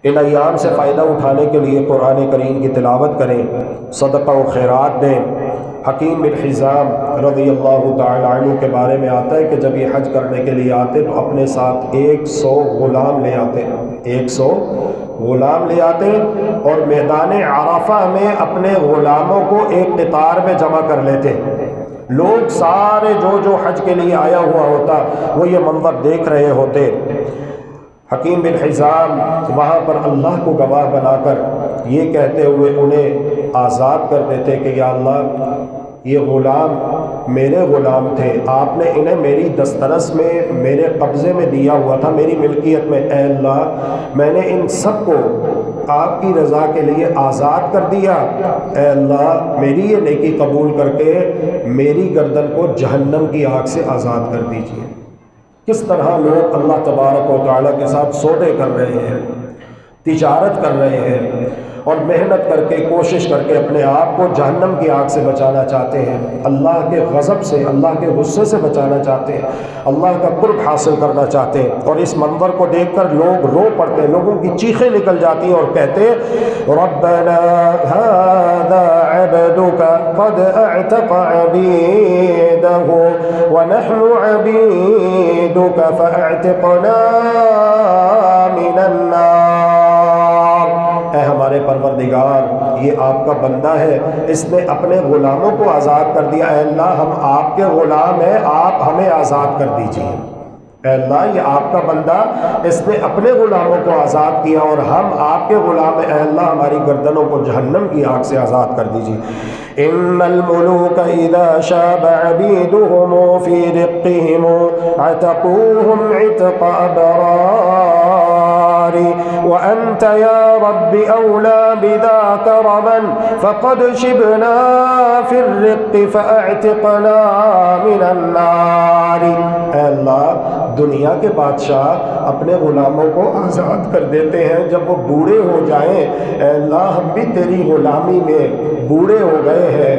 ان ایام سے فائدہ اٹھانے کے لیے قرآن کریم کی تلاوت کریں، صدقہ و خیرات دیں۔ حکیم بن حزام رضی اللہ تعالی عنہ کے بارے میں آتا ہے کہ جب یہ حج کرنے کے لیے آتے تو اپنے ساتھ 100 غلام لے آتے، 100 غلام لے آتے، اور میدان عرفہ میں اپنے غلاموں کو ایک قطار میں جمع کر لیتے۔ لوگ سارے جو حج کے لیے آیا ہوا ہوتا وہ یہ منظر دیکھ رہے ہوتے۔ حکیم بن حزام وہاں پر اللہ کو گواہ بنا کر یہ کہتے ہوئے انہیں آزاد کر دیتے کہ یا اللہ، یہ غلام میرے غلام تھے، آپ نے انہیں میری دسترس میں، میرے قبضے میں دیا ہوا تھا، میری ملکیت میں۔ اے اللہ، میں نے ان سب کو آپ کی رضا کے لیے آزاد کر دیا۔ اے اللہ، میری یہ نیکی قبول کر کے میری گردن کو جہنم کی آگ سے آزاد کر دیجیے۔ کس طرح لوگ اللہ تبارک و تعالیٰ کے ساتھ سودے کر رہے ہیں، تجارت کر رہے ہیں، اور محنت کر کے، کوشش کر کے اپنے آپ کو جہنم کی آگ سے بچانا چاہتے ہیں، اللہ کے غضب سے، اللہ کے غصے سے بچانا چاہتے ہیں، اللہ کا قرب حاصل کرنا چاہتے ہیں۔ اور اس منظر کو دیکھ کر لوگ رو پڑتے ہیں، لوگوں کی چیخیں نکل جاتی ہیں اور کہتے ہیں ربنا هذا عبدك قد اعتق عبيده ونحن عبيدك فاعتقنا من النار۔ اے ہمارے پروردگار، یہ آپ کا بندہ ہے، اس نے اپنے غلاموں کو آزاد کر دیا۔ اے اللہ، ہم آپ کے غلام ہیں، آپ ہمیں آزاد کر دیجیے۔ اے اللہ، یہ آپ کا بندہ، اس نے اپنے غلاموں کو آزاد کیا اور ہم آپ کے غلام ہیں۔ اے اللہ، ہماری گردنوں کو جہنم کی آگ سے آزاد کر دیجیے۔ ان الملوک اذا شاب عبیدهم فی رقهم عتقوهم عتق ابرار وانت یا رب اولا بذاک رمن فقد شبنا فی الرق فاعتقنا من النار۔ اے اللہ، دنیا کے بادشاہ اپنے غلاموں کو آزاد کر دیتے ہیں جب وہ بوڑھے ہو جائیں۔ اے اللہ، ہم بھی تیری غلامی میں بوڑھے ہو گئے ہیں،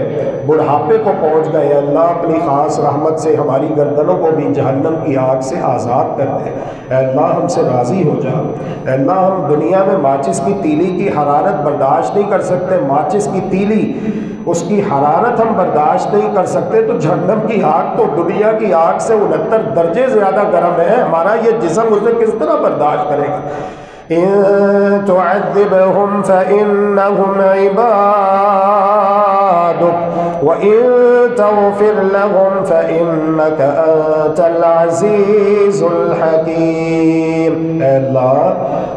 بڑھاپے کو پہنچ گئے۔ اے اللہ، اپنی خاص رحمت سے ہماری گردنوں کو بھی جہنم کی آگ سے آزاد کر دے۔ اے اللہ، ہم سے راضی ہو جا۔ اے اللہ، ہم دنیا میں ماچس کی تیلی کی حرارت برداشت نہیں کر سکتے، ماچس کی تیلی، اس کی حرارت ہم برداشت نہیں کر سکتے، تو جہنم کی آگ تو دنیا کی آگ سے 69 درجے زیادہ گرم ہے، ہمارا یہ جسم اسے کس طرح برداشت کرے گا؟ ان تعذبهم فانهم عبادك وان تغفر لهم فانك انت العزيز الحكيم۔ اے اللہ،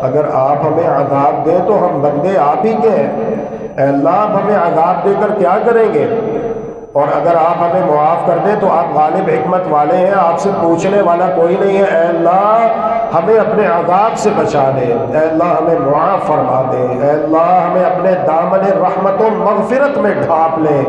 اگر آپ ہمیں عذاب دیں تو ہم بندے آپ ہی کے ہیں۔ اے اللہ، آپ ہمیں عذاب دے کر کیا کریں گے؟ اور اگر آپ ہمیں معاف کر دیں تو آپ غالب حکمت والے ہیں، آپ سے پوچھنے والا کوئی نہیں ہے۔ اے اللہ، ہمیں اپنے عذاب سے بچا دے۔ اے اللہ، ہمیں معاف فرما دے۔ اے اللہ، ہمیں اپنے دامن رحمت و مغفرت میں ڈھانپ لے۔